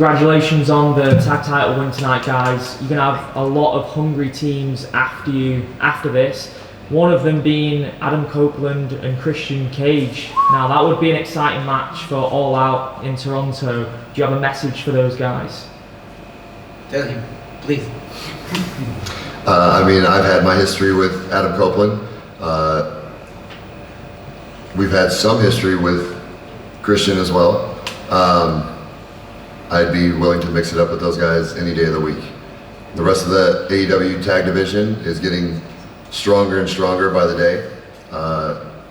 congratulations on the tag title win tonight, guys. You're going to have a lot of hungry teams after you after this. One of them being Adam Copeland and Christian Cage. Now that would be an exciting match for All Out in Toronto. Do you have a message for those guys? Tell him, please. I mean, I've had my history with Adam Copeland. We've had some history with Christian as well. I'd be willing to mix it up with those guys any day of the week. The rest of the AEW tag division is getting stronger and stronger by the day.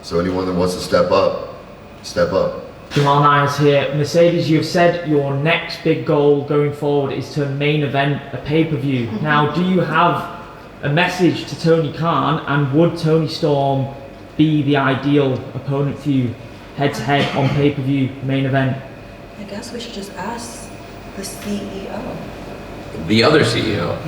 So anyone that wants to step up, step up. Jamal Niles here. Mercedes, you have said your next big goal going forward is to main event a pay-per-view. Now, do you have a message to Tony Khan, and would Tony Storm be the ideal opponent for you head-to-head on pay-per-view main event? I guess we should just ask the CEO. The other CEO.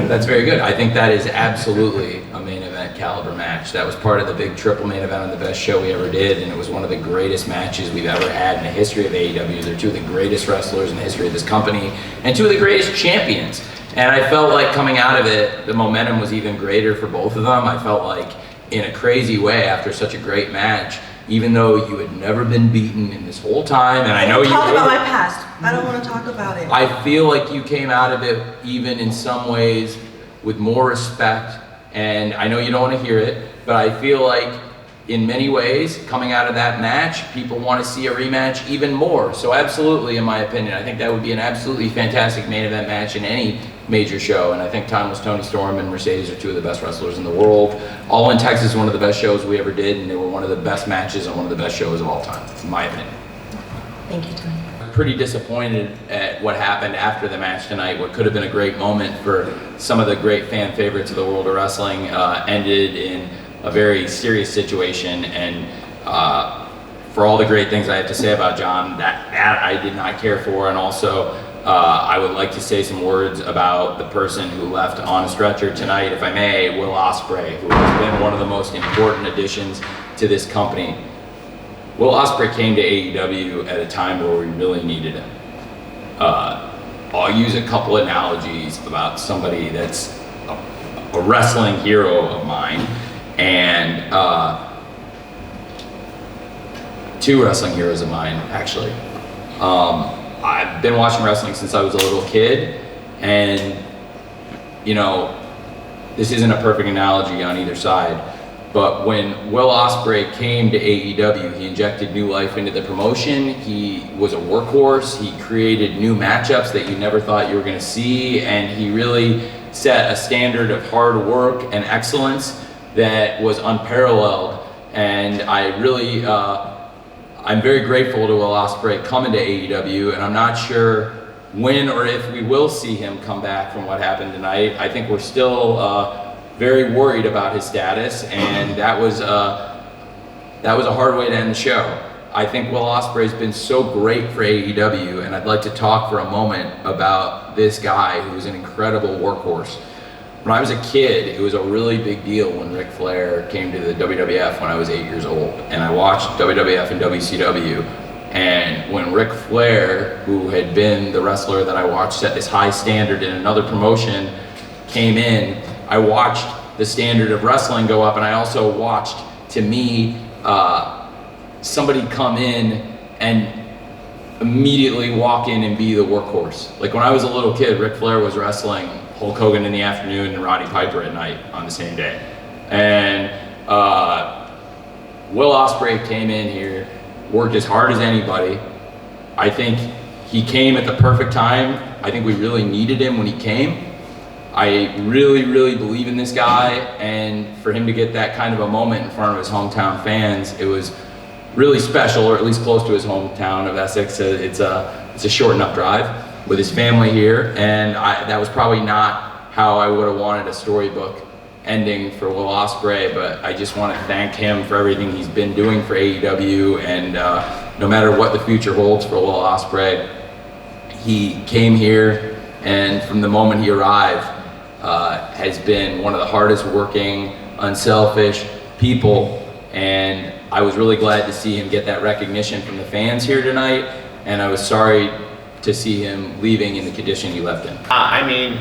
That's very good. I think that is absolutely a main event caliber match. That was part of the big triple main event on the best show we ever did, and it was one of the greatest matches we've ever had in the history of AEW. They're two of the greatest wrestlers in the history of this company, and two of the greatest champions. And I felt like coming out of it, the momentum was even greater for both of them. I felt like, in a crazy way, after such a great match, even though you had never been beaten in this whole time, and I know you talk about my past. I don't want to talk about it. I feel like you came out of it even in some ways with more respect, and I know you don't want to hear it, but I feel like in many ways, coming out of that match, people want to see a rematch even more. So absolutely, in my opinion, I think that would be an absolutely fantastic main event match in any major show, and I think Timeless Tony Storm and Mercedes are two of the best wrestlers in the world. All in Texas is one of the best shows we ever did, and they were one of the best matches and one of the best shows of all time, in my opinion. Thank you, Tony. Pretty disappointed at what happened after the match tonight. What could have been a great moment for some of the great fan favorites of the world of wrestling ended in a very serious situation, and for all the great things I have to say about John, that I did not care for. And also I would like to say some words about the person who left on a stretcher tonight, if I may, Will Ospreay, who has been one of the most important additions to this company. Will Ospreay came to AEW at a time where we really needed him. I'll use a couple analogies about somebody that's a wrestling hero of mine, and two wrestling heroes of mine, actually. I've been watching wrestling since I was a little kid, and you know, this isn't a perfect analogy on either side, but when Will Ospreay came to AEW, he injected new life into the promotion. He was a workhorse. He created new matchups that you never thought you were going to see, and he really set a standard of hard work and excellence that was unparalleled. And I really, I'm very grateful to Will Ospreay coming to AEW, and I'm not sure when or if we will see him come back from what happened tonight. I think we're still very worried about his status, and that was a hard way to end the show. I think Will Ospreay's been so great for AEW, and I'd like to talk for a moment about this guy who's an incredible workhorse. When I was a kid, it was a really big deal when Ric Flair came to the WWF when I was 8 years old, and I watched WWF and WCW. And when Ric Flair, who had been the wrestler that I watched set this high standard in another promotion, came in, I watched the standard of wrestling go up, and I also watched, to me, somebody come in and immediately walk in and be the workhorse. Like when I was a little kid, Ric Flair was wrestling Hulk Hogan in the afternoon and Roddy Piper at night on the same day. And Will Ospreay came in here, worked as hard as anybody. I think he came at the perfect time. I think we really needed him when he came. I really, really believe in this guy, and for him to get that kind of a moment in front of his hometown fans, it was really special, or at least close to his hometown of Essex. It's a short enough drive with his family here, and that was probably not how I would have wanted a storybook ending for Will Ospreay, but I just want to thank him for everything he's been doing for AEW, and no matter what the future holds for Will Ospreay, he came here, and from the moment he arrived, has been one of the hardest working, unselfish people, and I was really glad to see him get that recognition from the fans here tonight, and I was sorry to see him leaving in the condition he left in? I mean,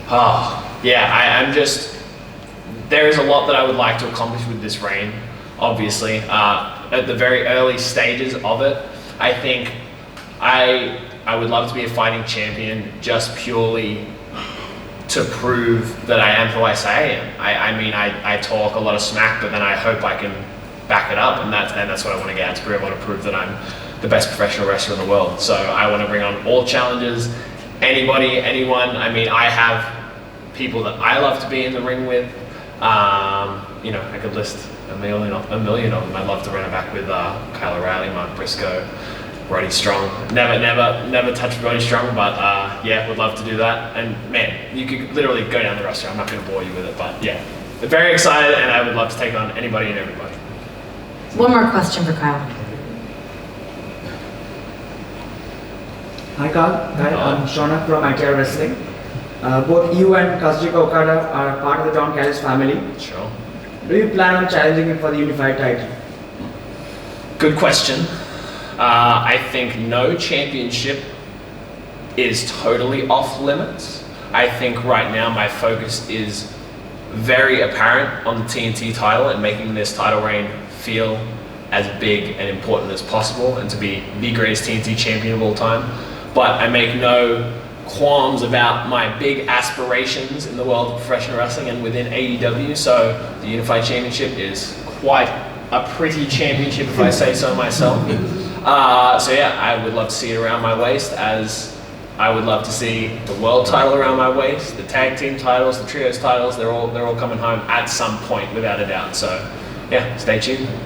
I'm just, there is a lot that I would like to accomplish with this reign, obviously. At the very early stages of it, I think I would love to be a fighting champion just purely to prove that I am who I say I am. I mean, I talk a lot of smack, but then I hope I can back it up, and that's what I want to get at, to be able to prove that I'm the best professional wrestler in the world. So I want to bring on all challengers, anybody, anyone. I mean, I have people that I love to be in the ring with. You know, I could list a million of them. I'd love to run it back with Kyle O'Reilly, Mark Briscoe, Roddy Strong. Never touched Roddy Strong, but yeah, would love to do that. And man, you could literally go down the roster. I'm not going to bore you with it, but yeah, very excited, and I would love to take on anybody and everybody. One more question for Kyle. Hi Carl, I'm Shona from ITR Wrestling. Both you and Kazuchika Okada are part of the Don Callis family. Sure. Do you plan on challenging him for the unified title? Good question. I think no championship is totally off limits. I think right now my focus is very apparent on the TNT title and making this title reign feel as big and important as possible, and to be the greatest TNT champion of all time. But I make no qualms about my big aspirations in the world of professional wrestling and within AEW. So the Unified Championship is quite a pretty championship, if I say so myself. So yeah, I would love to see it around my waist, as I would love to see the world title around my waist, the tag team titles, the trios titles. They're all coming home at some point, without a doubt. So yeah, stay tuned.